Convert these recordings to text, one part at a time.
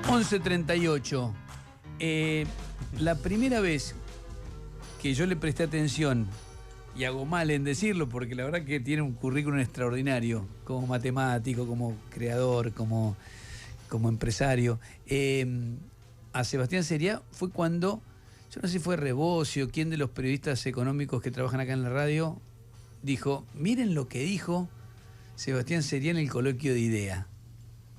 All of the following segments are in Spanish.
11:38. La primera vez que yo le presté atención, y hago mal en decirlo porque la verdad que tiene un currículum extraordinario, como matemático, como creador, como empresario, a Sebastián Seriá, fue cuando, yo no sé si fue Rebocio, quién de los periodistas económicos que trabajan acá en la radio, dijo, miren lo que dijo Sebastián Seriá en el coloquio de IDEA.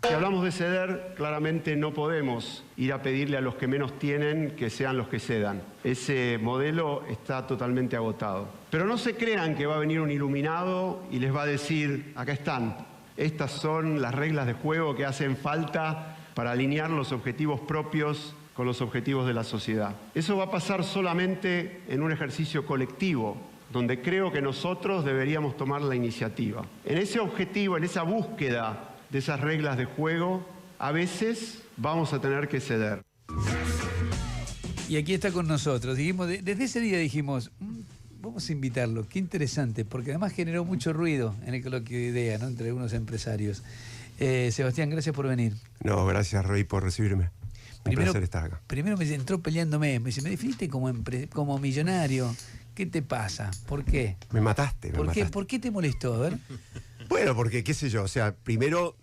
Si hablamos de ceder, claramente no podemos ir a pedirle a los que menos tienen que sean los que cedan. Ese modelo está totalmente agotado. Pero no se crean que va a venir un iluminado y les va a decir, acá están, estas son las reglas de juego que hacen falta para alinear los objetivos propios con los objetivos de la sociedad. Eso va a pasar solamente en un ejercicio colectivo, donde creo que nosotros deberíamos tomar la iniciativa. En ese objetivo, en esa búsqueda de esas reglas de juego, a veces vamos a tener que ceder. Y aquí está con nosotros. Desde ese día dijimos, vamos a invitarlo, qué interesante, porque además generó mucho ruido en el coloquio de IDEA, ¿no? Entre algunos empresarios. Sebastián, gracias por venir. No, gracias, Roy, por recibirme. Un placer estar acá. Primero me entró peleándome, me dice, me definiste como millonario. ¿Qué te pasa? ¿Por qué? Me mataste. ¿Por qué te molestó? A ver. Bueno, porque, qué sé yo, o sea, primero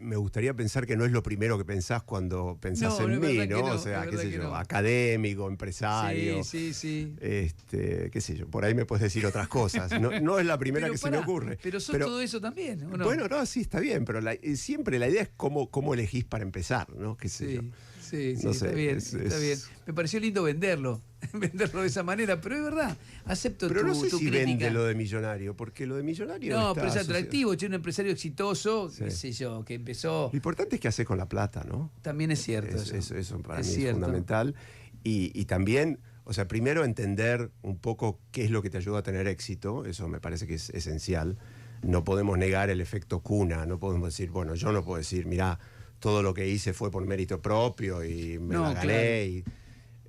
me gustaría pensar que no es lo primero que pensás cuando pensás en mí, ¿no? O sea, qué sé yo, académico, empresario. Sí. Qué sé yo, por ahí me puedes decir otras cosas. No es la primera que se me ocurre. Pero sos todo eso también, ¿o no? Bueno, no, sí, está bien, pero siempre la idea es cómo elegís para empezar, ¿no? Qué sé yo. Sí, no está sé, bien, está bien. Me pareció lindo venderlo de esa manera, pero es verdad, acepto pero tu no sé si crítica. vende lo de millonario, porque lo de millonario no, pero es atractivo, es un empresario exitoso, qué sé yo, que empezó... Lo importante es qué haces con la plata, ¿no? También es cierto. Eso para mí es fundamental. Y también, o sea, primero entender un poco qué es lo que te ayuda a tener éxito, eso me parece que es esencial. No podemos negar el efecto cuna, no podemos decir, bueno, yo no puedo decir, mirá, todo lo que hice fue por mérito propio y me la gané.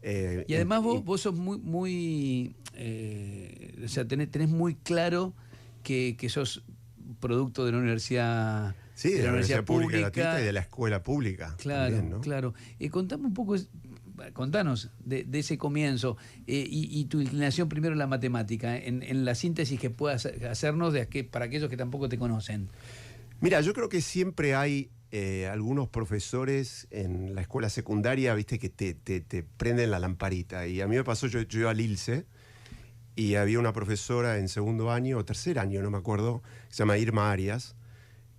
Claro. Y además vos sos muy o sea, tenés muy claro que sos producto de la universidad. Sí, de la universidad pública gratuita y de la escuela pública. Claro, también, ¿no? Claro. Contame un poco, contanos de ese comienzo y tu inclinación primero en la matemática, en la síntesis que puedas hacernos para aquellos que tampoco te conocen. Mira, yo creo que siempre hay algunos profesores en la escuela secundaria, viste, que te prenden la lamparita. Y a mí me pasó, yo iba al ILSE y había una profesora en segundo año o tercer año, no me acuerdo, que se llama Irma Arias,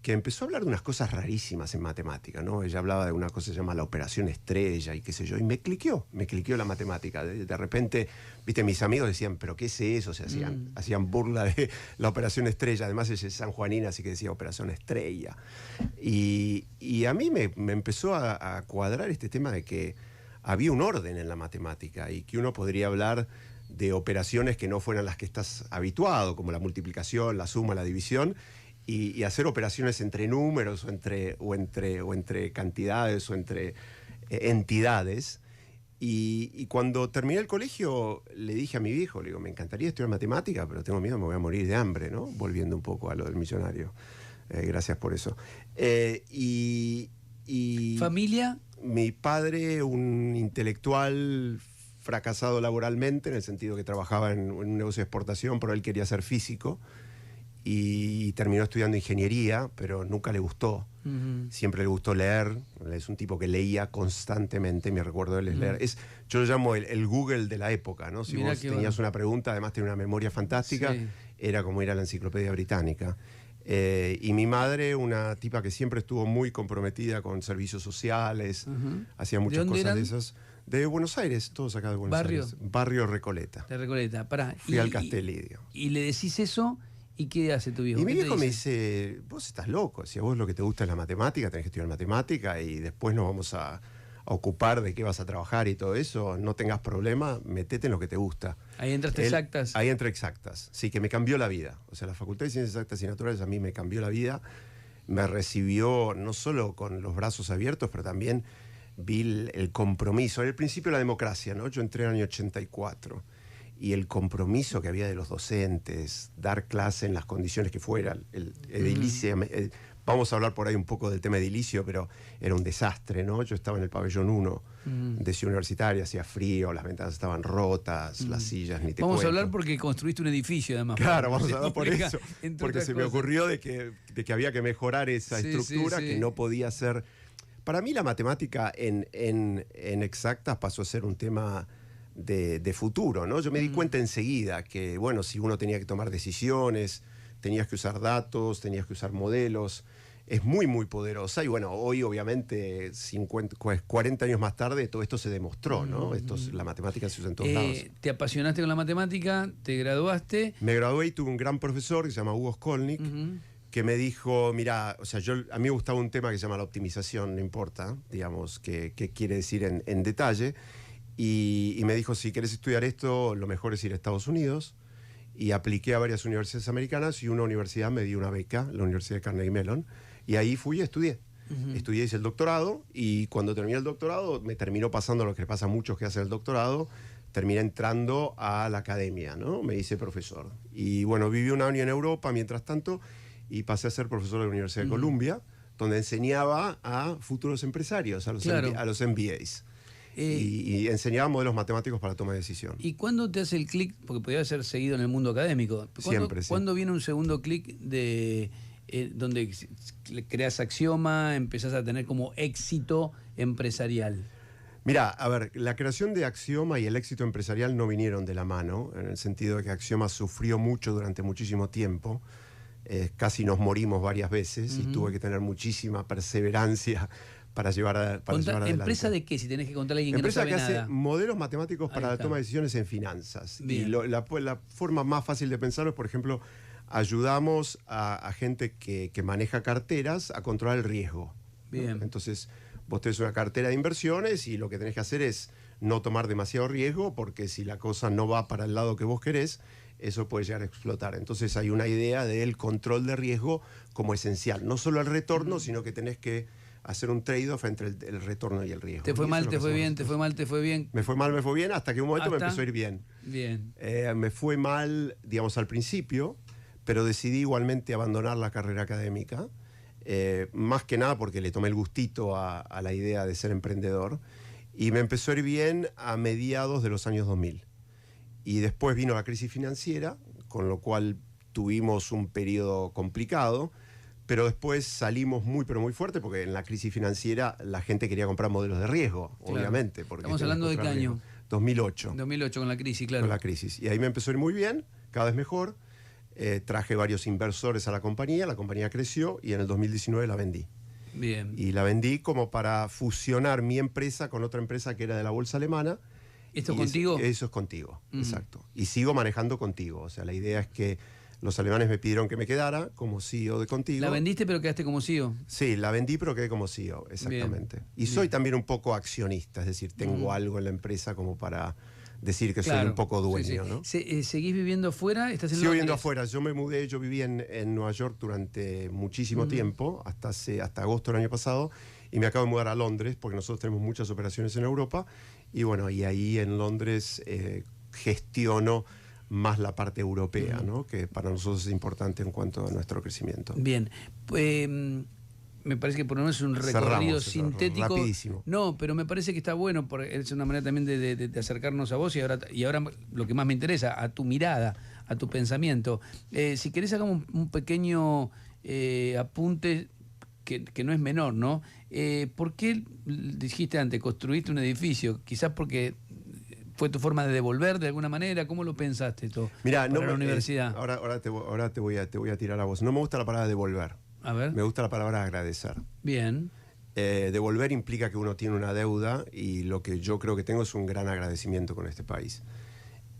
que empezó a hablar de unas cosas rarísimas en matemática, ¿no? Ella hablaba de una cosa que se llama la operación estrella y qué sé yo, y me cliqueó la matemática. De repente, viste, mis amigos decían, ¿pero qué es eso? Se hacían burla de la operación estrella. Además, ella es sanjuanina, así que decía operación estrella. Y a mí me empezó a cuadrar este tema de que había un orden en la matemática y que uno podría hablar de operaciones que no fueran las que estás habituado, como la multiplicación, la suma, la división, y hacer operaciones entre números o entre cantidades o entre entidades. Y cuando terminé el colegio le dije a mi viejo, le digo, me encantaría estudiar matemática, pero tengo miedo, me voy a morir de hambre, ¿no? Volviendo un poco a lo del millonario. Gracias por eso. ¿Familia? Mi padre, un intelectual fracasado laboralmente, en el sentido que trabajaba en un negocio de exportación, pero él quería ser físico. Y terminó estudiando ingeniería, pero nunca le gustó. Siempre le gustó leer. Es un tipo que leía constantemente. Me recuerdo de él es leer. Yo lo llamo el Google de la época, ¿no? Si mirá vos tenías una pregunta, además tenía una memoria fantástica, era como ir a la Enciclopedia Británica. Y mi madre, una tipa que siempre estuvo muy comprometida con servicios sociales, hacía muchas cosas de esas. De Buenos Aires, todos acá de Buenos Aires. Barrio Recoleta. De Recoleta, pará. Fui al Castelidio. Y le decís eso... ¿Y qué hace tu viejo? Y mi viejo me dice, vos estás loco, si a vos lo que te gusta es la matemática, tenés que estudiar matemática y después nos vamos a ocupar de qué vas a trabajar y todo eso, no tengas problema, metete en lo que te gusta. ¿Ahí entraste exactas? Ahí entré exactas, sí, que me cambió la vida. O sea, la Facultad de Ciencias Exactas y Naturales a mí me cambió la vida, me recibió no solo con los brazos abiertos, pero también vi el compromiso, el principio de la democracia, ¿no? Yo entré en el año 84. Y el compromiso que había de los docentes, dar clase en las condiciones que fueran, vamos a hablar por ahí un poco del tema edilicio, pero era un desastre, ¿no? Yo estaba en el pabellón 1 de Ciudad Universitaria, hacía frío, las ventanas estaban rotas, las sillas ni te Vamos cuento. a hablar porque construiste un edificio, además. Claro, vamos a hablar por eso, entre porque otras se me cosas. ocurrió de que había que mejorar esa estructura, que no podía ser... Para mí la matemática en exactas pasó a ser un tema de futuro, ¿no? Yo me di cuenta enseguida que, bueno, si uno tenía que tomar decisiones, tenías que usar datos, tenías que usar modelos, es muy, muy poderosa. Y bueno, hoy obviamente, 40 años más tarde, todo esto se demostró, ¿no? La matemática se usa en todos lados. Te apasionaste con la matemática, te graduaste. Me gradué y tuve un gran profesor que se llama Hugo Skolnick, que me dijo, mira, o sea, a mí me gustaba un tema que se llama la optimización, no importa, digamos, qué quiere decir en detalle. Y me dijo, si querés estudiar esto, lo mejor es ir a Estados Unidos. Y apliqué a varias universidades americanas y una universidad me dio una beca, la Universidad de Carnegie Mellon. Y ahí fui y estudié. Estudié, hice el doctorado, y cuando terminé el doctorado me terminó pasando lo que le pasa a muchos que hacen el doctorado, terminé entrando a la academia, ¿no? Me hice profesor. Y bueno, viví un año en Europa mientras tanto y pasé a ser profesor de la Universidad de Columbia, donde enseñaba a futuros empresarios, a los MBAs. Y enseñaba modelos matemáticos para la toma de decisión. ¿Y cuándo te hace el clic? Porque podía ser seguido en el mundo académico. Siempre, sí. ¿Cuándo viene un segundo clic de donde creas Axioma, empezás a tener como éxito empresarial? Mira, a ver, la creación de Axioma y el éxito empresarial no vinieron de la mano, en el sentido de que Axioma sufrió mucho durante muchísimo tiempo. Casi nos morimos varias veces y tuve que tener muchísima perseverancia para llevar adelante. ¿Empresa de qué? Si tenés que contarle a alguien que no sabe Empresa que nada. hace modelos matemáticos para la toma de decisiones en finanzas. Bien. Y la forma más fácil de pensarlo es, por ejemplo, ayudamos a gente que maneja carteras a controlar el riesgo. Bien. Entonces, vos tenés una cartera de inversiones y lo que tenés que hacer es no tomar demasiado riesgo, porque si la cosa no va para el lado que vos querés, eso puede llegar a explotar. Entonces hay una idea del control de riesgo como esencial. No solo el retorno, sino que tenés que hacer un trade-off entre el retorno y el riesgo. Te fue mal, te fue bien, te fue mal, te fue bien. Me fue mal, me fue bien, hasta que un momento me empezó a ir bien. Bien. Me fue mal, digamos, al principio, pero decidí igualmente abandonar la carrera académica, más que nada porque le tomé el gustito a la idea de ser emprendedor, y me empezó a ir bien a mediados de los años 2000. Y después vino la crisis financiera, con lo cual tuvimos un periodo complicado, pero después salimos muy, pero muy fuerte, porque en la crisis financiera la gente quería comprar modelos de riesgo, claro, obviamente. Porque estamos hablando de qué año. 2008. 2008, con la crisis, claro. Con la crisis. Y ahí me empezó a ir muy bien, cada vez mejor. Traje varios inversores a la compañía creció y en el 2019 la vendí. Bien. Y la vendí como para fusionar mi empresa con otra empresa que era de la bolsa alemana. ¿Esto contigo? Eso es contigo, exacto. Y sigo manejando contigo. O sea, la idea es que los alemanes me pidieron que me quedara como CEO de Contigo. ¿La vendiste pero quedaste como CEO? Sí, la vendí pero quedé como CEO, exactamente. Bien. Y soy también un poco accionista, es decir, tengo algo en la empresa como para decir que soy un poco dueño, ¿no? ¿Seguís viviendo afuera? ¿Estás en Sigo Londres? viviendo afuera. Yo me mudé, yo viví en Nueva York durante muchísimo tiempo, hasta agosto del año pasado, y me acabo de mudar a Londres, porque nosotros tenemos muchas operaciones en Europa, y bueno, y ahí en Londres gestiono más la parte europea, ¿no? Que para nosotros es importante en cuanto a nuestro crecimiento. Bien. Me parece que por lo menos es un recorrido sintético. Rapidísimo. No, pero me parece que está bueno, porque es una manera también de acercarnos a vos y ahora lo que más me interesa, a tu mirada, a tu pensamiento. Si querés hagamos un pequeño apunte que no es menor, ¿no? ¿Por qué dijiste antes, construiste un edificio? Quizás porque fue tu forma de devolver de alguna manera. ¿Cómo lo pensaste esto? Mirá, para la universidad. Ahora te voy a tirar a vos. No me gusta la palabra devolver. A ver. Me gusta la palabra agradecer. Bien. Devolver implica que uno tiene una deuda, y lo que yo creo que tengo es un gran agradecimiento con este país.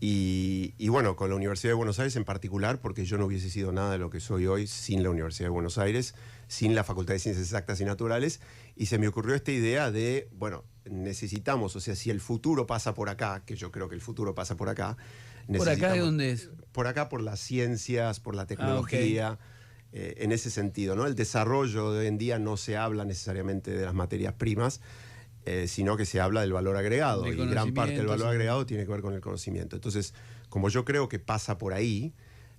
Y bueno, con la Universidad de Buenos Aires en particular, porque yo no hubiese sido nada de lo que soy hoy sin la Universidad de Buenos Aires, sin la Facultad de Ciencias Exactas y Naturales, y se me ocurrió esta idea de, bueno, necesitamos, o sea, si el futuro pasa por acá, que yo creo que el futuro pasa por acá. ¿Por acá de dónde es? Por acá, por las ciencias, por la tecnología, en ese sentido, ¿no? El desarrollo de hoy en día no se habla necesariamente de las materias primas, sino que se habla del valor agregado, y gran parte del valor agregado tiene que ver con el conocimiento. Entonces, como yo creo que pasa por ahí,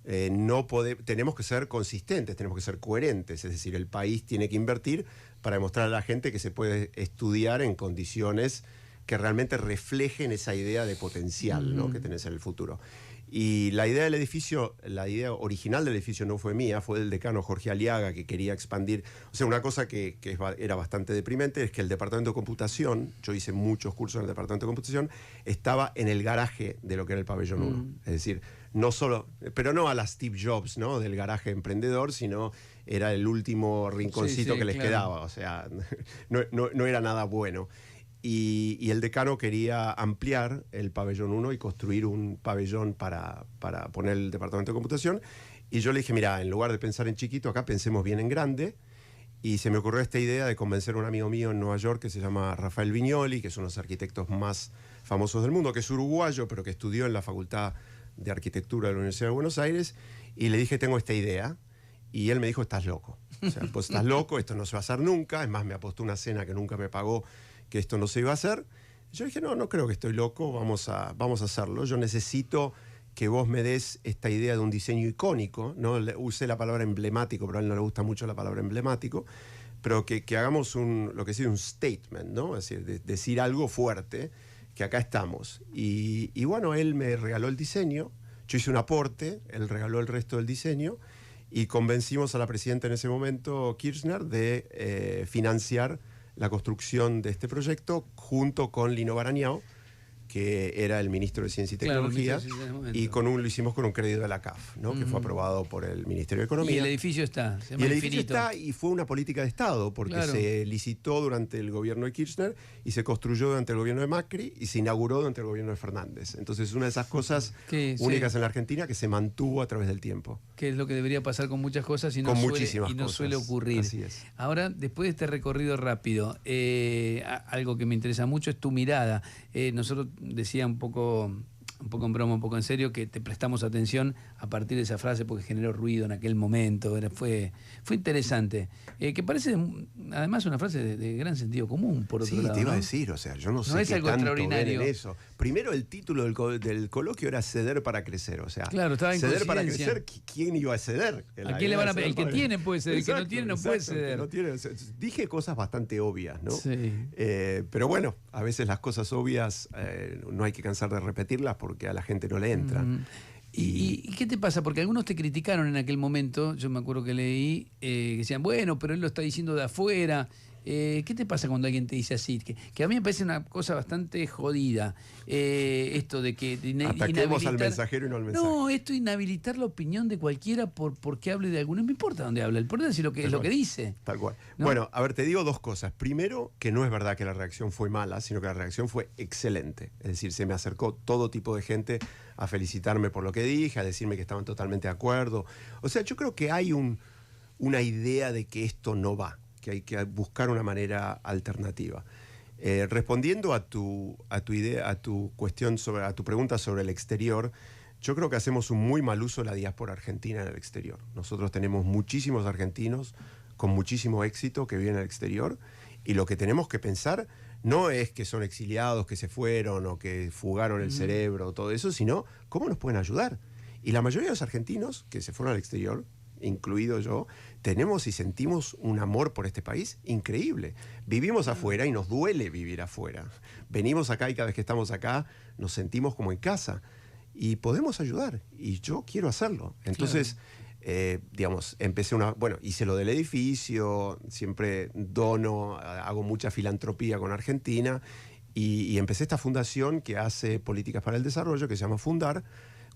Tenemos que ser consistentes, tenemos que ser coherentes, es decir, el país tiene que invertir para demostrar a la gente que se puede estudiar en condiciones que realmente reflejen esa idea de potencial, ¿no?, que tenés en el futuro. Y la idea del edificio, la idea original del edificio no fue mía, fue del decano Jorge Aliaga, que quería expandir. O sea, una cosa que era bastante deprimente es que el departamento de computación, yo hice muchos cursos en el departamento de computación, estaba en el garaje de lo que era el pabellón 1. Es decir, no solo, pero no a la Steve Jobs, ¿no?, del garaje emprendedor, sino era el último rinconcito que les quedaba. O sea, no era nada bueno. Y el decano quería ampliar el pabellón 1 y construir un pabellón para poner el departamento de computación. Y yo le dije, mira, en lugar de pensar en chiquito, acá pensemos bien en grande. Y se me ocurrió esta idea de convencer a un amigo mío en Nueva York que se llama Rafael Viñoli, que es uno de los arquitectos más famosos del mundo, que es uruguayo, pero que estudió en la Facultad de Arquitectura de la Universidad de Buenos Aires. Y le dije, tengo esta idea. Y él me dijo, estás loco. O sea, pues estás loco, esto no se va a hacer nunca. Es más, me apostó una cena que nunca me pagó, que esto no se iba a hacer. Yo dije, no creo que estoy loco, vamos a hacerlo. Yo necesito que vos me des esta idea de un diseño icónico, ¿no? Usé la palabra emblemático, pero a él no le gusta mucho la palabra emblemático, pero que hagamos lo que sería un statement, ¿no? Es decir, decir algo fuerte, que acá estamos. Y bueno, él me regaló el diseño, yo hice un aporte, él regaló el resto del diseño, y convencimos a la presidenta en ese momento, Kirchner, de financiar la construcción de este proyecto junto con Lino Barañao, que era el ministro de Ciencia y Tecnología, y lo hicimos con un crédito de la CAF, ¿no?, que fue aprobado por el Ministerio de Economía. Y el edificio está, y el edificio está, y fue una política de Estado, porque se licitó durante el gobierno de Kirchner y se construyó durante el gobierno de Macri y se inauguró durante el gobierno de Fernández. Entonces es una de esas cosas únicas en la Argentina que se mantuvo a través del tiempo. Que es lo que debería pasar con muchas cosas y no suele ocurrir. Así es. Ahora, después de este recorrido rápido, algo que me interesa mucho es tu mirada. Nosotros decía un poco en broma, un poco en serio, que te prestamos atención a partir de esa frase porque generó ruido en aquel momento. Fue interesante. Que parece además una frase de gran sentido común, por otro lado. Sí, te iba a decir, o sea, yo no sé es qué algo tanto extraordinario. ver en eso. Primero, el título del coloquio era Ceder para crecer, o sea, claro, estaba en ceder para coincidencia. crecer, ¿quién iba a ceder? ¿A quién le van a pedir? El que tiene puede ceder, el que no tiene no puede ceder. No tiene, o sea, dije cosas bastante obvias, ¿no? Sí. Pero bueno, a veces las cosas obvias no hay que cansar de repetirlas porque a la gente no le entran. ¿Y qué te pasa? Porque algunos te criticaron en aquel momento, yo me acuerdo que leí, que decían, bueno, pero él lo está diciendo de afuera. ¿Qué te pasa cuando alguien te dice así? Que a mí me parece una cosa bastante jodida, esto de que ataquemos al mensajero y no al mensaje. No, esto inhabilitar la opinión de cualquiera porque hable de alguno. No me importa dónde habla, el importante es lo que dice. Tal cual. ¿No? Bueno, a ver, te digo dos cosas. Primero, que no es verdad que la reacción fue mala, sino que la reacción fue excelente. Es decir, se me acercó todo tipo de gente a felicitarme por lo que dije, a decirme que estaban totalmente de acuerdo. O sea, yo creo que hay una idea de que esto no va, que hay que buscar una manera alternativa. Respondiendo a tu idea, a tu pregunta sobre el exterior, yo creo que hacemos un muy mal uso de la diáspora argentina en el exterior. Nosotros tenemos muchísimos argentinos con muchísimo éxito que viven en el exterior, y lo que tenemos que pensar no es que son exiliados, que se fueron o que fugaron el cerebro, todo eso, sino cómo nos pueden ayudar. Y la mayoría de los argentinos que se fueron al exterior, incluido yo, tenemos y sentimos un amor por este país increíble. Vivimos afuera y nos duele vivir afuera. Venimos acá y cada vez que estamos acá nos sentimos como en casa y podemos ayudar, y yo quiero hacerlo. Entonces, digamos, hice lo del edificio, siempre dono, hago mucha filantropía con Argentina y empecé esta fundación que hace políticas para el desarrollo, que se llama Fundar.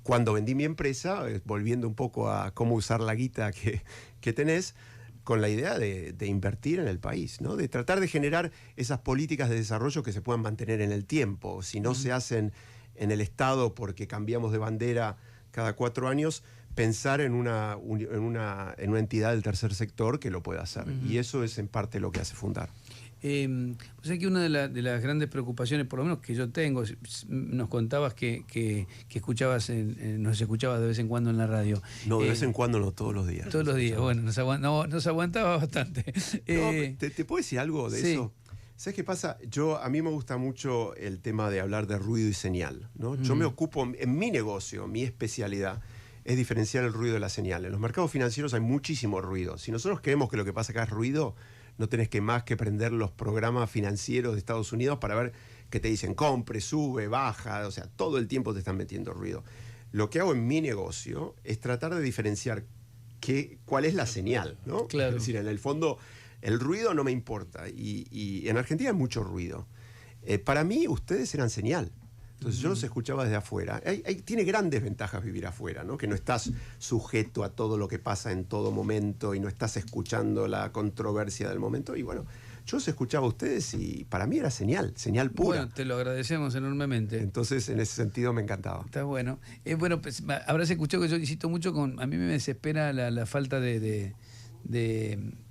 Cuando vendí mi empresa, volviendo un poco a cómo usar la guita que tenés, con la idea de invertir en el país, ¿no? De tratar de generar esas políticas de desarrollo que se puedan mantener en el tiempo. Si no se hacen en el Estado porque cambiamos de bandera cada 4 años, pensar en una entidad del tercer sector que lo pueda hacer. Y eso es en parte lo que hace Fundar. O sea que una de las grandes preocupaciones, por lo menos que yo tengo, nos contabas que escuchabas, nos escuchabas de vez en cuando en la radio. No, de vez en cuando no, todos los días. Todos los días, bueno, nos aguantaba bastante. ¿Te puedo decir algo de eso? ¿Sabes qué pasa? A mí me gusta mucho el tema de hablar de ruido y señal, ¿no? Yo me ocupo, en mi negocio, mi especialidad es diferenciar el ruido de la señal. En los mercados financieros hay muchísimo ruido. Si nosotros creemos que lo que pasa acá es ruido, no tenés que más que prender los programas financieros de Estados Unidos para ver que te dicen compre, sube, baja, o sea, todo el tiempo te están metiendo ruido. Lo que hago en mi negocio es tratar de diferenciar cuál es la señal, ¿no? Claro. Es decir, en el fondo, el ruido no me importa. Y en Argentina hay mucho ruido. Para mí, ustedes eran señal. Entonces yo los escuchaba desde afuera. Tiene grandes ventajas vivir afuera, ¿no? Que no estás sujeto a todo lo que pasa en todo momento y no estás escuchando la controversia del momento. Y bueno, yo los escuchaba a ustedes y para mí era señal pura. Bueno, te lo agradecemos enormemente. Entonces, en ese sentido me encantaba. Está bueno. Bueno, pues, habrás escuchado que yo insisto mucho con... A mí me desespera la falta de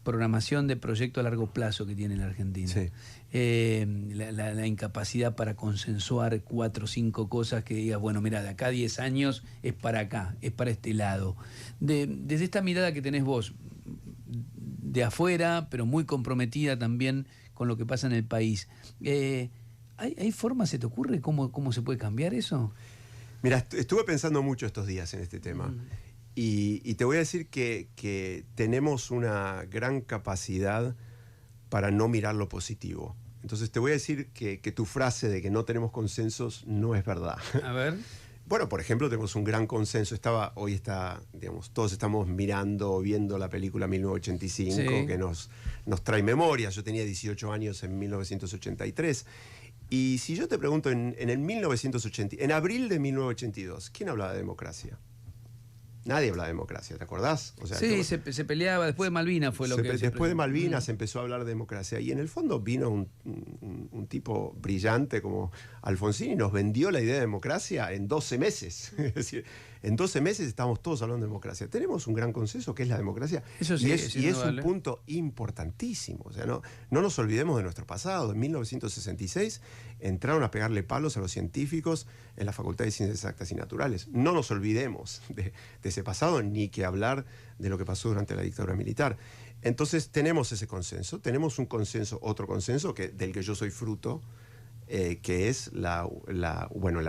programación de proyecto a largo plazo que tiene la Argentina. Sí. La incapacidad para consensuar 4 o 5 cosas que digas, bueno, mira, de acá a 10 años es para acá, es para este lado. Desde esta mirada que tenés vos, de afuera, pero muy comprometida también con lo que pasa en el país, ¿hay formas, se te ocurre, cómo se puede cambiar eso? Mira, estuve pensando mucho estos días en este tema. Y te voy a decir que tenemos una gran capacidad para no mirar lo positivo. Entonces te voy a decir que tu frase de que no tenemos consensos no es verdad. A ver. Bueno, por ejemplo, tenemos un gran consenso. Hoy está, digamos, todos estamos viendo la película 1985, sí, que nos trae memorias. Yo tenía 18 años en 1983. Y si yo te pregunto, en abril de 1982, ¿quién hablaba de democracia? Nadie hablaba de democracia, ¿te acordás? O sea, sí, se peleaba, después de Malvinas fue lo que... Después de Malvinas se empezó a hablar de democracia y en el fondo vino un tipo brillante como Alfonsín y nos vendió la idea de democracia en 12 meses. Es decir, en 12 meses estamos todos hablando de democracia. Tenemos un gran consenso que es la democracia. Eso sí, y es un punto importantísimo. O sea, no nos olvidemos de nuestro pasado. En 1966 entraron a pegarle palos a los científicos en la Facultad de Ciencias Exactas y Naturales. No nos olvidemos de ese pasado, ni que hablar de lo que pasó durante la dictadura militar. Entonces tenemos ese consenso, tenemos un consenso, otro consenso del que yo soy fruto, que es la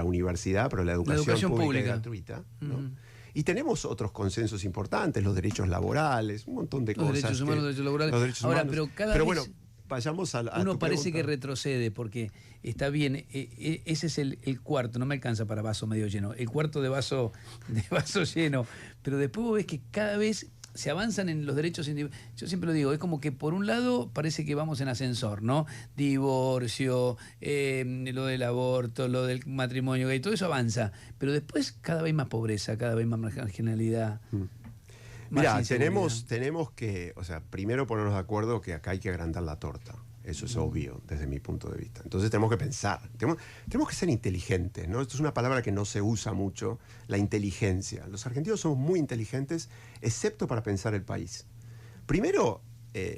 universidad, pero la educación pública y gratuita, ¿no? Y tenemos otros consensos importantes, los derechos laborales, un montón de cosas. Los derechos humanos, los derechos laborales. Los derechos Ahora, humanos. pero cada vez... bueno, vayamos a uno parece pregunta. que retrocede, porque está bien, ese es el cuarto, no me alcanza para vaso medio lleno, el cuarto de vaso lleno, pero después vos ves que cada vez se avanzan en los derechos individuales. Yo siempre lo digo, es como que por un lado parece que vamos en ascensor, ¿no? Divorcio, lo del aborto, lo del matrimonio gay, todo eso avanza, pero después cada vez más pobreza, cada vez más marginalidad. Mira, tenemos que, o sea, primero ponernos de acuerdo que acá hay que agrandar la torta. Eso es obvio desde mi punto de vista. Entonces tenemos que pensar, tenemos que ser inteligentes, ¿no? Esto es una palabra que no se usa mucho, la inteligencia. Los argentinos somos muy inteligentes, excepto para pensar el país. Primero,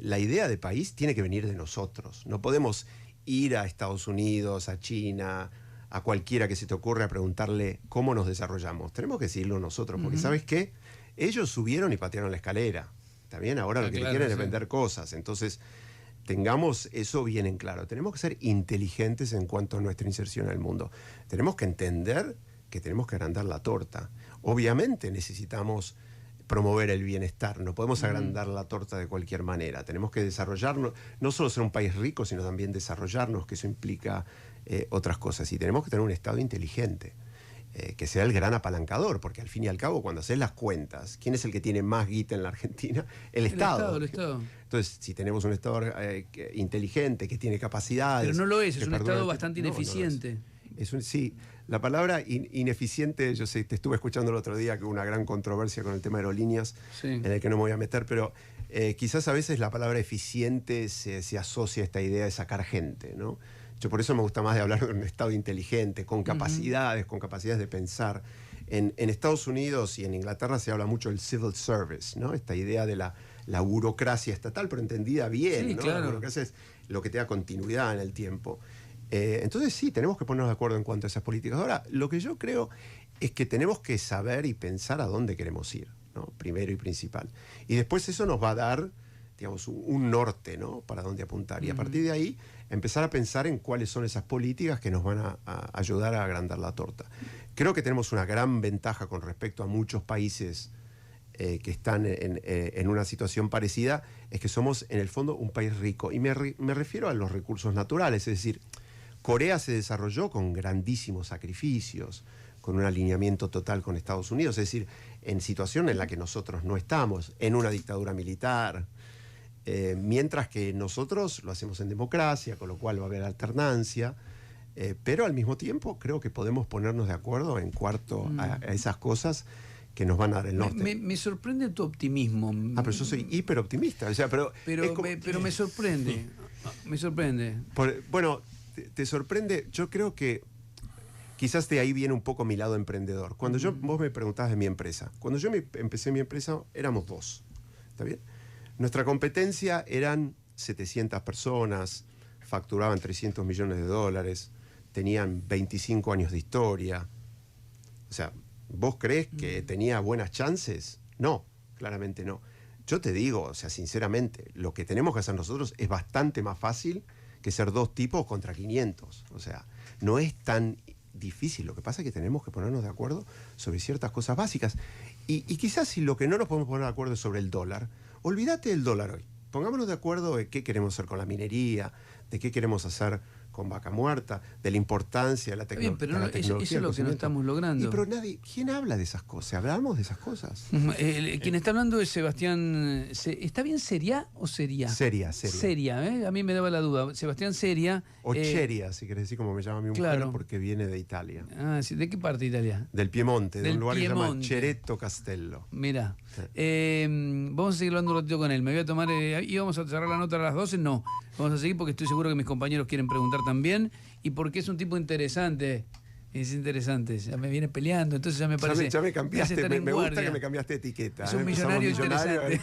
la idea de país tiene que venir de nosotros. No podemos ir a Estados Unidos, a China, a cualquiera que se te ocurra a preguntarle cómo nos desarrollamos. Tenemos que decirlo nosotros, porque ¿sabes qué? Ellos subieron y patearon la escalera. ¿También? Ahora lo que quieren es vender cosas. Entonces, tengamos eso bien en claro. Tenemos que ser inteligentes en cuanto a nuestra inserción en el mundo. Tenemos que entender que tenemos que agrandar la torta. Obviamente necesitamos promover el bienestar. No podemos agrandar la torta de cualquier manera. Tenemos que desarrollarnos, no solo ser un país rico, sino también desarrollarnos, que eso implica otras cosas. Y tenemos que tener un Estado inteligente, que sea el gran apalancador, porque al fin y al cabo, cuando haces las cuentas, ¿quién es el que tiene más guita en la Argentina? El Estado. El Estado. Entonces, si tenemos un Estado inteligente, que tiene capacidades... Pero no lo es un Estado bastante ineficiente. Sí, la palabra ineficiente, yo sé, te estuve escuchando el otro día que hubo una gran controversia con el tema de aerolíneas, en el que no me voy a meter, pero quizás a veces la palabra eficiente se asocia a esta idea de sacar gente, ¿no? Yo por eso me gusta más de hablar de un Estado inteligente, con capacidades de pensar. En Estados Unidos y en Inglaterra se habla mucho del civil service, ¿no? Esta idea de la burocracia estatal, pero entendida bien, sí, ¿no? Claro. La burocracia es lo que te da continuidad en el tiempo. Entonces sí, tenemos que ponernos de acuerdo en cuanto a esas políticas. Ahora, lo que yo creo es que tenemos que saber y pensar a dónde queremos ir, ¿no? Primero y principal. Y después eso nos va a dar, digamos, un norte, ¿no? Para dónde apuntar. Y a partir de ahí empezar a pensar en cuáles son esas políticas que nos van a ayudar a agrandar la torta. Creo que tenemos una gran ventaja con respecto a muchos países que están en una situación parecida, es que somos en el fondo un país rico. Y me refiero a los recursos naturales, es decir, Corea se desarrolló con grandísimos sacrificios, con un alineamiento total con Estados Unidos, es decir, en situación en la que nosotros no estamos, en una dictadura militar, mientras que nosotros lo hacemos en democracia, con lo cual va a haber alternancia, pero al mismo tiempo creo que podemos ponernos de acuerdo en cuanto a esas cosas que nos van a dar el norte. Me sorprende tu optimismo. Pero yo soy hiper optimista. O sea, pero me sorprende. Me sorprende. Bueno, te sorprende. Yo creo que quizás de ahí viene un poco mi lado emprendedor. Cuando vos me preguntabas de mi empresa. Cuando yo empecé mi empresa, éramos 2. ¿Está bien? Nuestra competencia eran 700 personas, facturaban $300 millones, tenían 25 años de historia. O sea, ¿vos crees que tenía buenas chances? No, claramente no. Yo te digo, o sea, sinceramente, lo que tenemos que hacer nosotros es bastante más fácil que ser 2 tipos contra 500. O sea, no es tan difícil. Lo que pasa es que tenemos que ponernos de acuerdo sobre ciertas cosas básicas. Y quizás si lo que no nos podemos poner de acuerdo es sobre el dólar, olvídate del dólar hoy. Pongámonos de acuerdo de qué queremos hacer con la minería, de qué queremos hacer con Vaca Muerta, de la importancia de la, tecnología. Eso es lo que no estamos logrando. Pero ¿quién habla de esas cosas? ¿Hablamos de esas cosas? Quien está hablando es Sebastián... ¿Está bien Seria o Seria? Seria. Seria, a mí me daba la duda. Sebastián Seria... O Cheria, si querés decir como me llama mi mujer, claro. Porque viene de Italia. Ah, sí. ¿De qué parte de Italia? Del Piemonte, de un lugar Piemonte. que se llama Ceretto Castello. Mirá. Sí. Vamos a seguir hablando un ratito con él. Me voy a tomar... íbamos a cerrar la nota a las 12, no. Vamos a seguir porque estoy seguro que mis compañeros quieren preguntar también. Y porque es un tipo interesante. Es interesante. Ya me viene peleando, entonces ya me parece... Ya me cambiaste, me gusta que me cambiaste etiqueta. Es un millonario interesante.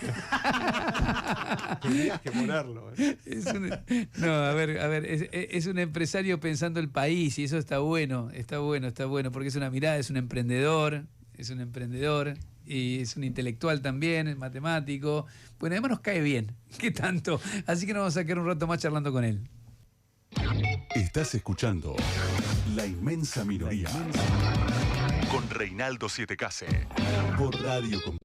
Tenías que ponerlo. Es un empresario pensando el país y eso está bueno, porque es una mirada, es un emprendedor y es un intelectual también, es matemático. Bueno, además nos cae bien, ¿qué tanto? Así que nos vamos a quedar un rato más charlando con él. Estás escuchando La Inmensa Minoría con Reinaldo Siete Case por Radio Com.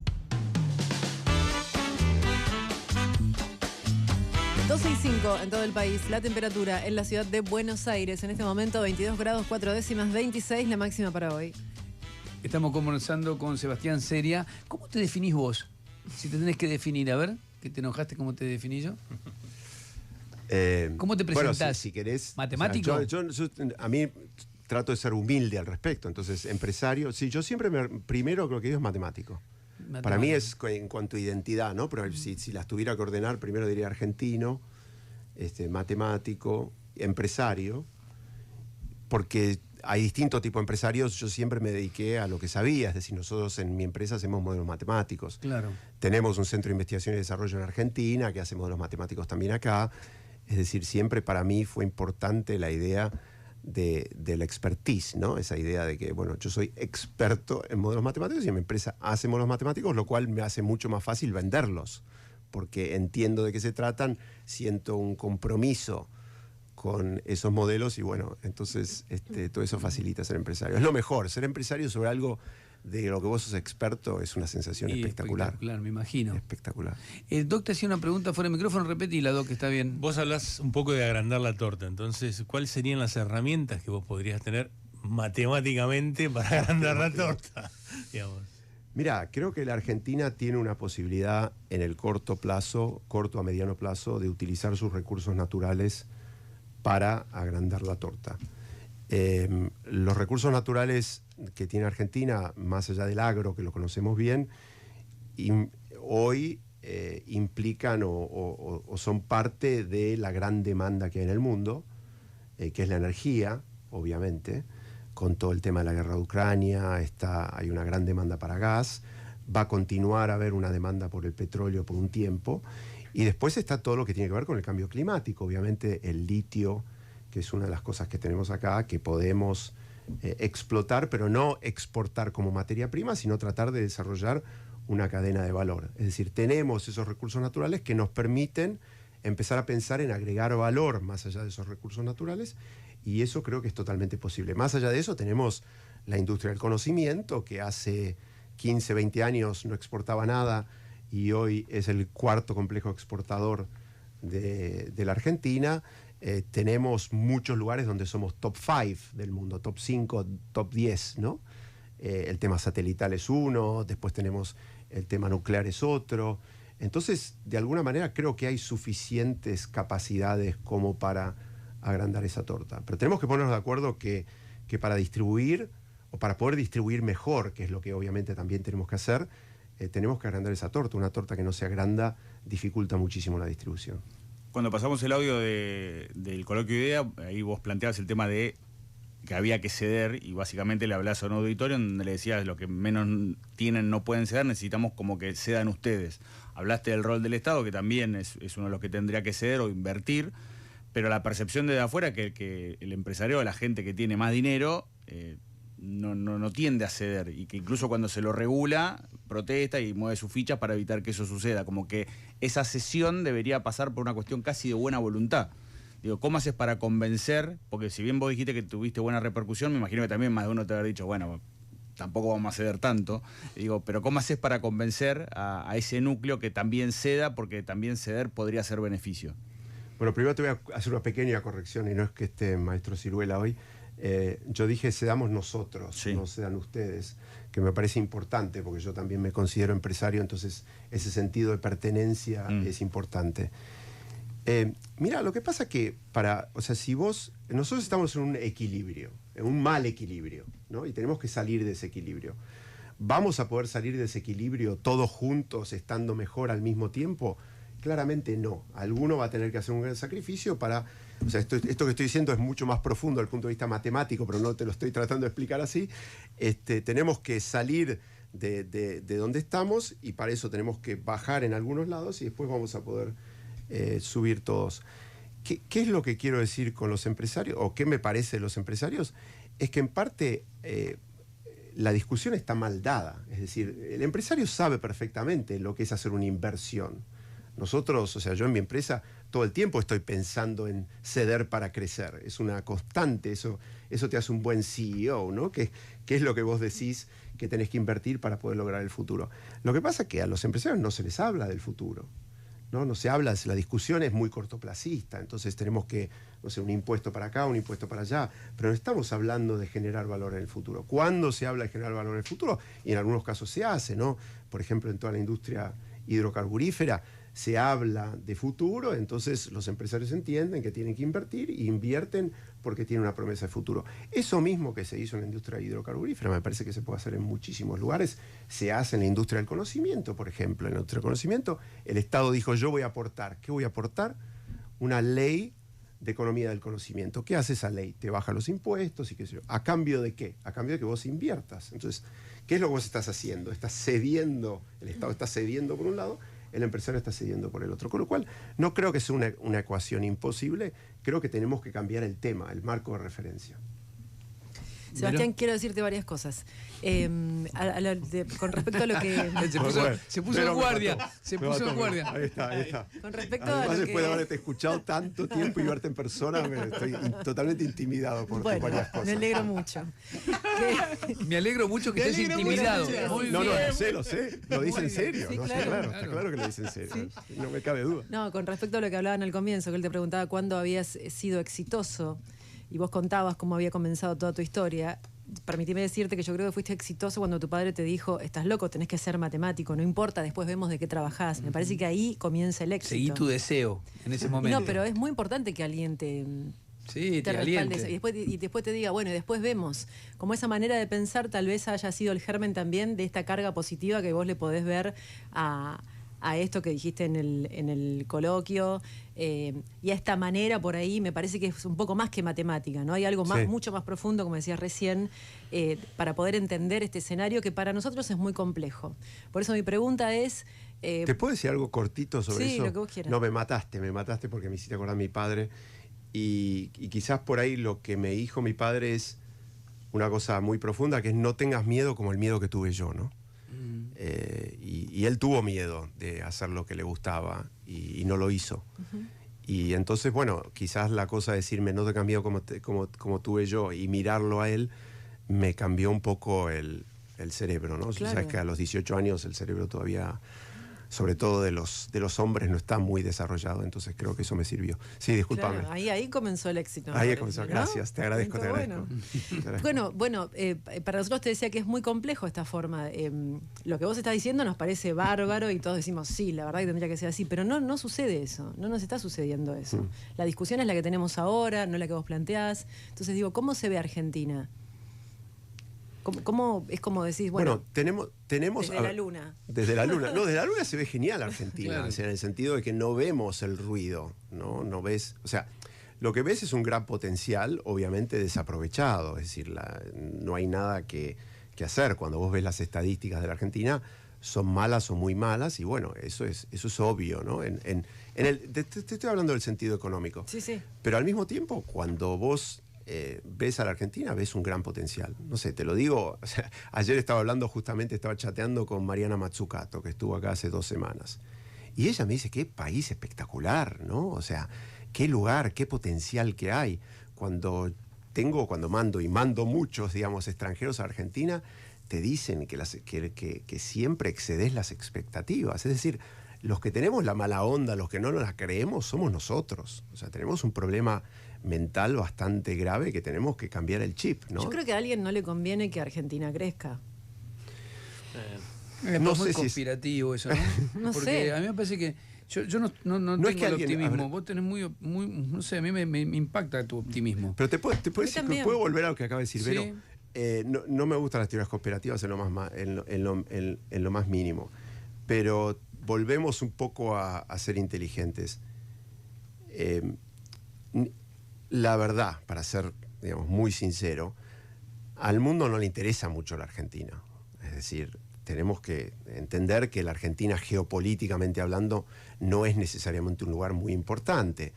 12 y 5 en todo el país. La temperatura en la ciudad de Buenos Aires en este momento 22 grados 4 décimas, 26 la máxima para hoy. Estamos conversando con Sebastián Seria. ¿Cómo te definís vos? Si te tenés que definir, a ver, que te enojaste, ¿cómo te definí yo? ¿Cómo te presentás? Bueno, si querés... ¿Matemático? O sea, a mí trato de ser humilde al respecto. Entonces, empresario... Sí, yo siempre primero lo que digo es matemático. Para mí es en cuanto a identidad, ¿no? Pero si las tuviera que ordenar, primero diría argentino, matemático, empresario, porque hay distintos tipos de empresarios. Yo siempre me dediqué a lo que sabía, es decir, nosotros en mi empresa hacemos modelos matemáticos. Claro. Tenemos un centro de investigación y desarrollo en Argentina que hace modelos matemáticos también acá. Es decir, siempre para mí fue importante la idea de la expertise, ¿no? Esa idea de que, bueno, yo soy experto en modelos matemáticos y mi empresa hace modelos matemáticos, lo cual me hace mucho más fácil venderlos, porque entiendo de qué se tratan, siento un compromiso con esos modelos y bueno, entonces todo eso facilita ser empresario. Es lo mejor, ser empresario sobre algo de lo que vos sos experto es una sensación espectacular. Espectacular, me imagino. Espectacular. El Doc te hacía una pregunta fuera de micrófono, repetila, Doc, está bien. Vos hablás un poco de agrandar la torta, entonces, ¿cuáles serían las herramientas que vos podrías tener matemáticamente para agrandar la torta? Digamos. Mirá, creo que la Argentina tiene una posibilidad en el corto a mediano plazo, de utilizar sus recursos naturales para agrandar la torta. Los recursos naturales que tiene Argentina, más allá del agro, que lo conocemos bien, hoy implican o son parte de la gran demanda que hay en el mundo, que es la energía, obviamente, con todo el tema de la guerra de Ucrania, hay una gran demanda para gas, va a continuar a haber una demanda por el petróleo por un tiempo, y después está todo lo que tiene que ver con el cambio climático, obviamente el litio, que es una de las cosas que tenemos acá, que podemos explotar, pero no exportar como materia prima, sino tratar de desarrollar una cadena de valor. Es decir, tenemos esos recursos naturales que nos permiten empezar a pensar en agregar valor más allá de esos recursos naturales, y eso creo que es totalmente posible. Más allá de eso tenemos la industria del conocimiento, que hace 15, 20 años no exportaba nada y hoy es el cuarto complejo exportador de la Argentina. Tenemos muchos lugares donde somos top 5 del mundo, top 5, top 10, ¿no? El tema satelital es uno, después tenemos el tema nuclear es otro. Entonces, de alguna manera creo que hay suficientes capacidades como para agrandar esa torta. Pero tenemos que ponernos de acuerdo que para distribuir, o para poder distribuir mejor, que es lo que obviamente también tenemos que hacer, tenemos que agrandar esa torta. Una torta que no se agranda dificulta muchísimo la distribución. Cuando pasamos el audio del coloquio de idea, ahí vos planteabas el tema de que había que ceder, y básicamente le hablás a un auditorio donde le decías lo que menos tienen no pueden ceder, necesitamos como que cedan ustedes. Hablaste del rol del Estado, que también es uno de los que tendría que ceder o invertir, pero la percepción desde afuera que el empresario, la gente que tiene más dinero, no tiende a ceder, y que incluso cuando se lo regula, protesta y mueve sus fichas para evitar que eso suceda. Como que esa cesión debería pasar por una cuestión casi de buena voluntad. Digo, ¿cómo haces para convencer? Porque si bien vos dijiste que tuviste buena repercusión, me imagino que también más de uno te habrá dicho, bueno, tampoco vamos a ceder tanto. Digo, pero ¿cómo haces para convencer a ese núcleo que también ceda? Porque también ceder podría ser beneficio. Bueno, primero te voy a hacer una pequeña corrección, y no es que esté maestro Ciruela hoy. Yo dije cedamos nosotros, sí, no cedan ustedes, que me parece importante, porque yo también me considero empresario, entonces ese sentido de pertenencia es importante. Mira, lo que pasa que si nosotros estamos en un equilibrio, en un mal equilibrio, ¿no? Y tenemos que salir de ese equilibrio. ¿Vamos a poder salir de ese equilibrio todos juntos, estando mejor al mismo tiempo? Claramente no. Alguno va a tener que hacer un gran sacrificio para... O sea, esto que estoy diciendo es mucho más profundo desde el punto de vista matemático, pero no te lo estoy tratando de explicar así. Tenemos que salir de donde estamos, y para eso tenemos que bajar en algunos lados, y después vamos a poder subir todos. ¿Qué es lo que quiero decir con los empresarios? ¿O qué me parece de los empresarios? Es que en parte la discusión está mal dada. Es decir, el empresario sabe perfectamente lo que es hacer una inversión. Nosotros, o sea, yo en mi empresa todo el tiempo estoy pensando en ceder para crecer. Es una constante, eso te hace un buen CEO, ¿no? ¿Qué es lo que vos decís que tenés que invertir para poder lograr el futuro? Lo que pasa es que a los empresarios no se les habla del futuro, ¿no? No se habla, la discusión es muy cortoplacista, entonces tenemos que, no sé, un impuesto para acá, un impuesto para allá, pero no estamos hablando de generar valor en el futuro. ¿Cuándo se habla de generar valor en el futuro? Y en algunos casos se hace, ¿no? Por ejemplo, en toda la industria hidrocarburífera se habla de futuro, entonces los empresarios entienden que tienen que invertir, y invierten porque tienen una promesa de futuro. Eso mismo que se hizo en la industria hidrocarburífera me parece que se puede hacer en muchísimos lugares. Se hace en la industria del conocimiento, por ejemplo. En la industria del conocimiento el Estado dijo, yo voy a aportar. ¿Qué voy a aportar? Una ley de economía del conocimiento. ¿Qué hace esa ley? Te baja los impuestos y qué sé yo. ¿A cambio de qué? A cambio de que vos inviertas. Entonces, ¿qué es lo que vos estás haciendo? Estás cediendo, el Estado está cediendo por un lado, el empresario está cediendo por el otro. Con lo cual, no creo que sea una ecuación imposible, creo que tenemos que cambiar el tema, el marco de referencia. Sebastián, quiero decirte varias cosas. Con respecto a lo que... Se puso en guardia. Se puso en guardia. Ahí está. Con respecto Además, a lo después de haberte escuchado tanto tiempo y verte en persona, estoy totalmente intimidado por varias cosas. Me alegro mucho. Me alegro mucho que estés intimidado. No, lo sé. Lo dice en serio. Sí, ¿no? claro. Está claro que lo dice en serio. Sí. No me cabe duda. No, con respecto a lo que hablaban al comienzo, que él te preguntaba cuándo habías sido exitoso, y vos contabas cómo había comenzado toda tu historia. Permíteme decirte que yo creo que fuiste exitoso cuando tu padre te dijo, estás loco, tenés que ser matemático, no importa, después vemos de qué trabajás. Me parece que ahí comienza el éxito. Seguí tu deseo en ese momento. No, pero es muy importante que alguien te aliente. Y después te diga, bueno, y después vemos. Como esa manera de pensar tal vez haya sido el germen también de esta carga positiva que vos le podés ver a esto que dijiste en el coloquio, y a esta manera por ahí me parece que es un poco más que matemática, ¿no? Hay algo mucho más profundo, como decías recién, para poder entender este escenario que para nosotros es muy complejo. Por eso mi pregunta es... ¿Te puedo decir algo cortito sobre eso? Sí, lo que vos quieras. No, me mataste porque me hiciste acordar a mi padre, y quizás por ahí lo que me dijo mi padre es una cosa muy profunda, que es no tengas miedo como el miedo que tuve yo, ¿no? Y él tuvo miedo de hacer lo que le gustaba y no lo hizo. Y entonces, bueno, quizás la cosa de decirme no te he cambiado como tuve yo y mirarlo a él me cambió un poco el cerebro, ¿no? Claro. Sabes que a los 18 años el cerebro todavía, sobre todo de los hombres, no está muy desarrollado, entonces creo que eso me sirvió. Sí, discúlpame. Claro, ahí comenzó el éxito. Ahí me comenzó. parece, ¿no? Gracias, te agradezco, te Bueno. agradezco. Bueno, para nosotros te decía que es muy complejo esta forma. Lo que vos estás diciendo nos parece bárbaro y todos decimos, sí, la verdad que tendría que ser así, pero no sucede eso, no nos está sucediendo eso. La discusión es la que tenemos ahora, no la que vos planteás. Entonces digo, ¿cómo se ve Argentina? ¿Cómo es como decís, bueno, tenemos desde la luna? Desde la luna. No, desde la luna se ve genial Argentina, Claro. o sea, en el sentido de que no vemos el ruido, no ves, o sea, lo que ves es un gran potencial, obviamente desaprovechado, es decir, no hay nada que hacer. Cuando vos ves las estadísticas de la Argentina, son malas o muy malas, y bueno, eso es obvio, ¿no? Te estoy hablando del sentido económico. Sí, sí. Pero al mismo tiempo, cuando vos ves a la Argentina, ves un gran potencial. No sé, te lo digo, o sea, ayer estaba chateando con Mariana Mazzucato, que estuvo acá hace 2 semanas. Y ella me dice, qué país espectacular, ¿no? O sea, qué lugar, qué potencial que hay. Cuando mando muchos, digamos, extranjeros a Argentina, te dicen que siempre excedes las expectativas. Es decir, los que tenemos la mala onda, los que no nos la creemos, somos nosotros. O sea, tenemos un problema mental bastante grave que tenemos que cambiar el chip, ¿no? Yo creo que a alguien no le conviene que Argentina crezca. Es No muy sé si es- conspirativo eso, ¿no? No Porque sé. a mí me parece que yo no No es tengo que el alguien- a optimismo. ver. Vos tenés muy, no sé, a mí me impacta tu optimismo. Pero te puedo decir, también. ¿puedo volver a lo que acaba de decir Sí. Vero? No me gustan las teorías conspirativas en lo más mínimo, pero volvemos un poco a ser inteligentes. La verdad, para ser, digamos, muy sincero, al mundo no le interesa mucho la Argentina. Es decir, tenemos que entender que la Argentina, geopolíticamente hablando, no es necesariamente un lugar muy importante.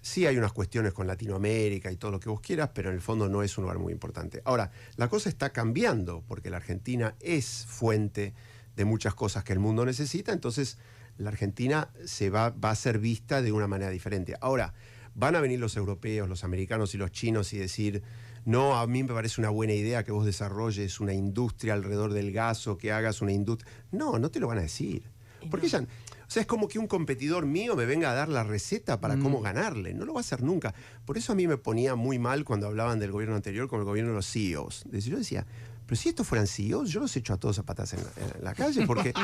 Sí hay unas cuestiones con Latinoamérica y todo lo que vos quieras, pero en el fondo no es un lugar muy importante. Ahora, la cosa está cambiando, porque la Argentina es fuente de muchas cosas que el mundo necesita, entonces la Argentina va a ser vista de una manera diferente. Ahora, van a venir los europeos, los americanos y los chinos y decir, no, a mí me parece una buena idea que vos desarrolles una industria alrededor del gas o que hagas una industria. No te lo van a decir. Porque ya, o sea, es como que un competidor mío me venga a dar la receta para cómo ganarle. No lo va a hacer nunca. Por eso a mí me ponía muy mal cuando hablaban del gobierno anterior con el gobierno de los CEOs. Yo decía, pero si estos fueran CEOs, yo los echo a todos a patas en la calle. Porque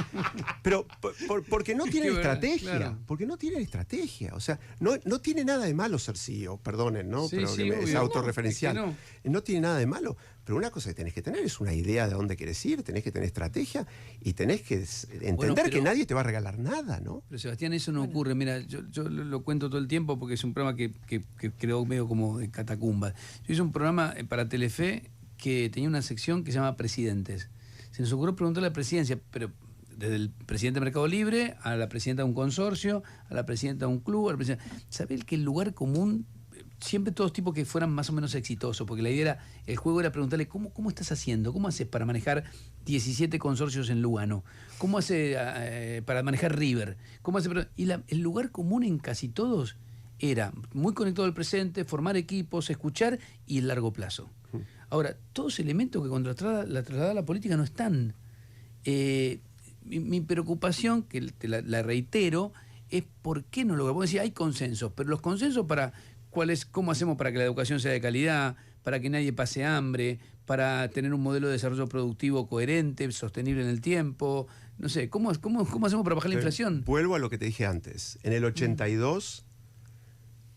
no tienen Es que, estrategia. claro. Porque no tienen estrategia. O sea, no tiene nada de malo ser CEO. Perdonen, ¿no? Sí, Pero sí, es obvio. autorreferencial. No, es No tiene nada de malo. Pero una cosa que tenés que tener es una idea de dónde querés ir, tenés que tener estrategia y tenés que entender que nadie te va a regalar nada, ¿no? Pero Sebastián, eso no ocurre. Mira, yo lo cuento todo el tiempo porque es un programa que creo medio como de catacumba. Yo hice un programa para Telefe que tenía una sección que se llama Presidentes. Se nos ocurrió preguntarle a la presidencia, pero desde el presidente de Mercado Libre a la presidenta de un consorcio, a la presidenta de un club, a la presidenta... ¿Sabés que el lugar común, siempre todos tipos que fueran más o menos exitosos? Porque la idea era, el juego era preguntarle, ¿cómo estás haciendo? ¿Cómo haces para manejar 17 consorcios en Lugano? ¿Cómo hace para manejar River? ¿Cómo hace el lugar común en casi todos era muy conectado al presente, formar equipos, escuchar y el largo plazo. Ahora, todos elementos que cuando la traslada la política no están. Mi preocupación, que la reitero, es por qué no lo logramos. Decir, hay consensos, pero los consensos para cómo hacemos para que la educación sea de calidad, para que nadie pase hambre, para tener un modelo de desarrollo productivo coherente, sostenible en el tiempo. No sé, ¿cómo hacemos para bajar la inflación? Vuelvo a lo que te dije antes. En el 82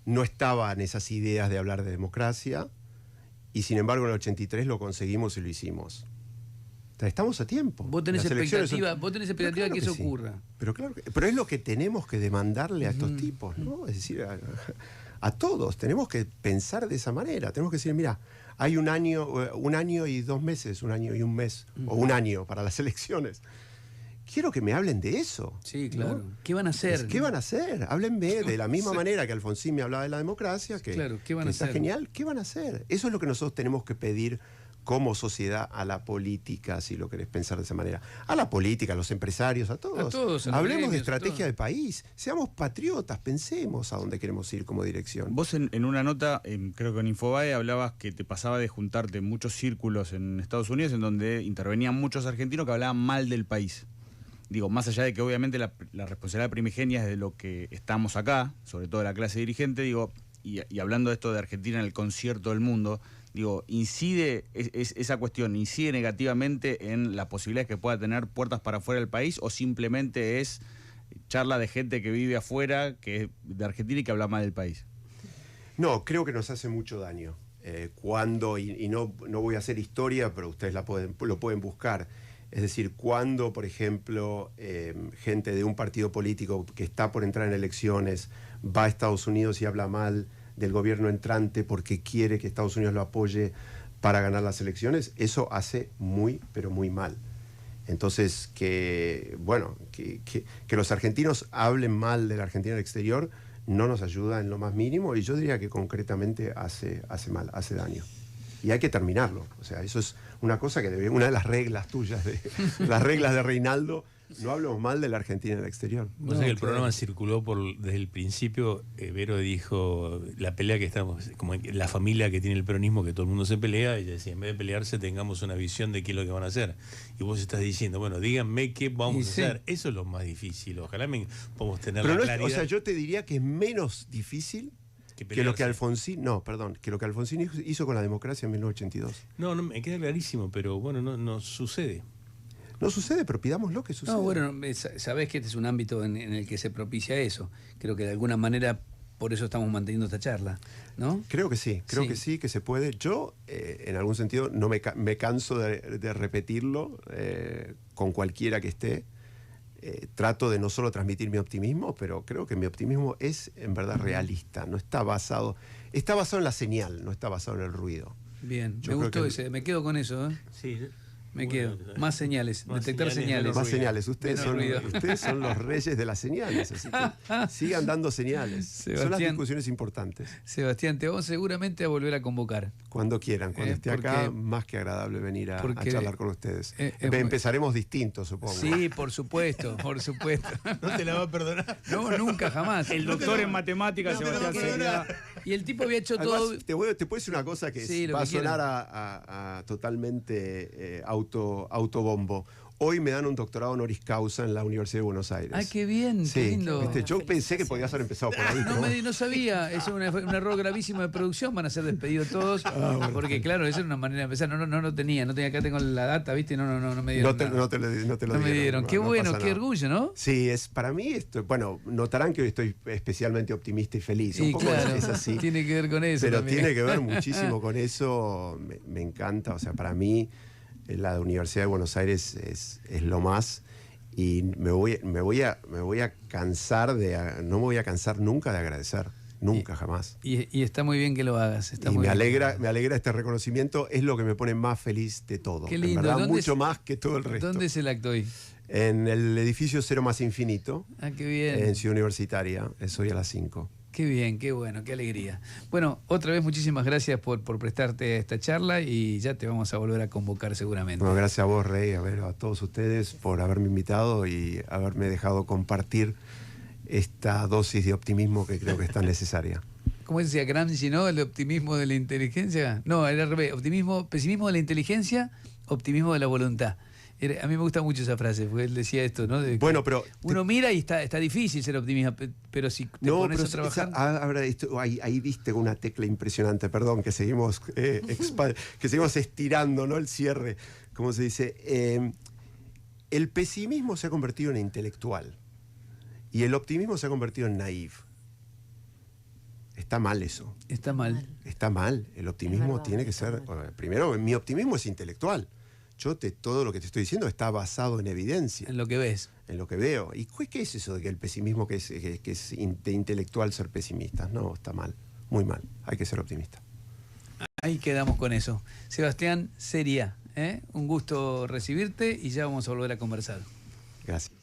no estaban esas ideas de hablar de democracia y sin embargo en el 83 lo conseguimos y lo hicimos. O sea, estamos a tiempo. Vos tenés Las elecciones expectativa Pero que eso sí. ocurra. Pero es lo que tenemos que demandarle a estos tipos, ¿no? Es decir, a todos tenemos que pensar de esa manera. Tenemos que decir, mira, hay un año y 2 meses, un año y un mes, o un año para las elecciones. Quiero que me hablen de eso. Sí, claro. ¿no? ¿Qué van a hacer? ¿Qué van a hacer? Háblenme de la misma manera que Alfonsín me hablaba de la democracia, que, Claro, ¿qué van que a está hacer? genial. ¿Qué van a hacer? Eso es lo que nosotros tenemos que pedir como sociedad a la política, si lo querés pensar de esa manera. A la política, a los empresarios, a todos. A todos, a los Hablemos de gremios, estrategia de país. Seamos patriotas, pensemos a dónde queremos ir como dirección. Vos en una nota, creo que en Infobae, hablabas que te pasaba de juntarte en muchos círculos en Estados Unidos en donde intervenían muchos argentinos que hablaban mal del país. Digo, más allá de que obviamente la responsabilidad primigenia es de lo que estamos acá, sobre todo la clase dirigente, digo, y hablando de esto de Argentina en el concierto del mundo, digo, esa cuestión incide negativamente en las posibilidades que pueda tener puertas para afuera del país, o simplemente es charla de gente que vive afuera, que es de Argentina y que habla mal del país? No, creo que nos hace mucho daño. Cuando, y no voy a hacer historia, pero ustedes lo pueden buscar. Es decir, cuando, por ejemplo, gente de un partido político que está por entrar en elecciones va a Estados Unidos y habla mal del gobierno entrante porque quiere que Estados Unidos lo apoye para ganar las elecciones, eso hace muy, pero muy mal. Entonces, que los argentinos hablen mal de la Argentina en el exterior no nos ayuda en lo más mínimo, y yo diría que concretamente hace mal, hace daño. Y hay que terminarlo. O sea, eso es una cosa que una de las reglas tuyas, las reglas de Reinaldo. No hablemos mal de la Argentina en el exterior. No, sé que el programa circuló desde el principio. Vero dijo la pelea que estamos, como la familia que tiene el peronismo, que todo el mundo se pelea. Ella decía, en vez de pelearse, tengamos una visión de qué es lo que van a hacer. Y vos estás diciendo, bueno, díganme qué vamos a hacer. Eso es lo más difícil. Ojalá podamos tener la claridad. O sea, yo te diría que es menos difícil que lo que Alfonsín, que lo que Alfonsín hizo con la democracia en 1982. No, me queda clarísimo, pero bueno, no sucede. No sucede, pero pidámoslo que suceda. No, bueno, sabés que este es un ámbito en el que se propicia eso. Creo que de alguna manera por eso estamos manteniendo esta charla, ¿no? Creo que sí, que se puede. Yo, en algún sentido, no me canso de repetirlo con cualquiera que esté. Trato de no solo transmitir mi optimismo, pero creo que mi optimismo es en verdad realista. No está basado en la señal, no está basado en el ruido. Bien, me gustó ese, me quedo con eso, ¿eh? Sí. Me quedo. Más señales, detectar señales. Más señales. Ustedes son los reyes de las señales, así que sigan dando señales. Sebastián, son las discusiones importantes. Sebastián, te vamos seguramente a volver a convocar. Cuando quieran, cuando esté acá, más que agradable venir a charlar con ustedes. Empezaremos distintos, supongo. Sí, por supuesto, por supuesto. No te la va a perdonar. No, nunca, jamás. El doctor en matemáticas, Sebastián Seria. Y el tipo había hecho Además, todo... Te puedo decir una cosa que va a sonar a totalmente autobombo. Hoy me dan un doctorado honoris causa en la Universidad de Buenos Aires. ¡Ay, qué bien! Sí, ¡Qué lindo! Yo pensé que podías haber empezado por ahí. No sabía. Es un error gravísimo de producción. Van a ser despedidos todos. Porque, claro, esa era una manera de empezar. No tenía. Acá tengo la data, ¿viste? No me dieron. No te lo dieron. Qué bueno, qué orgullo, ¿no? Sí, para mí esto. Bueno, notarán que hoy estoy especialmente optimista y feliz. Un poco claro, es así. Tiene que ver con eso. Pero también. tiene que ver muchísimo con eso. Me encanta. O sea, para mí, la Universidad de Buenos Aires es lo más, y me voy a cansar no me voy a cansar nunca de agradecer, nunca, jamás. Y está muy bien que lo hagas. Me alegra este reconocimiento, es lo que me pone más feliz de todo. Qué lindo. En verdad, mucho más que todo el resto. ¿Dónde es el acto hoy? En el edificio Cero Más Infinito, qué bien. en Ciudad Universitaria, es hoy a las 5. Qué bien, qué bueno, qué alegría. Bueno, otra vez muchísimas gracias por prestarte a esta charla, y ya te vamos a volver a convocar seguramente. Bueno, gracias a vos, Rey, a todos ustedes por haberme invitado y haberme dejado compartir esta dosis de optimismo que creo que es tan necesaria. ¿Cómo decía Gramsci, no? El optimismo de la inteligencia. No, era al revés. Pesimismo de la inteligencia, optimismo de la voluntad. A mí me gusta mucho esa frase, porque él decía esto, ¿no? Bueno, pero uno mira y está difícil ser optimista, pero si te pones a trabajar... Ahí viste una tecla impresionante, perdón, que seguimos estirando, ¿no? El cierre, como se dice. El pesimismo se ha convertido en intelectual y el optimismo se ha convertido en naif. Está mal eso. Está mal. Está mal. El optimismo tiene que ser... Primero, mi optimismo es intelectual. Todo lo que te estoy diciendo está basado en evidencia. En lo que ves. En lo que veo. ¿Y qué es eso de que el pesimismo, que es de intelectual ser pesimista? No, está mal. Muy mal. Hay que ser optimista. Ahí quedamos con eso. Sebastián Seria, un gusto recibirte, y ya vamos a volver a conversar. Gracias.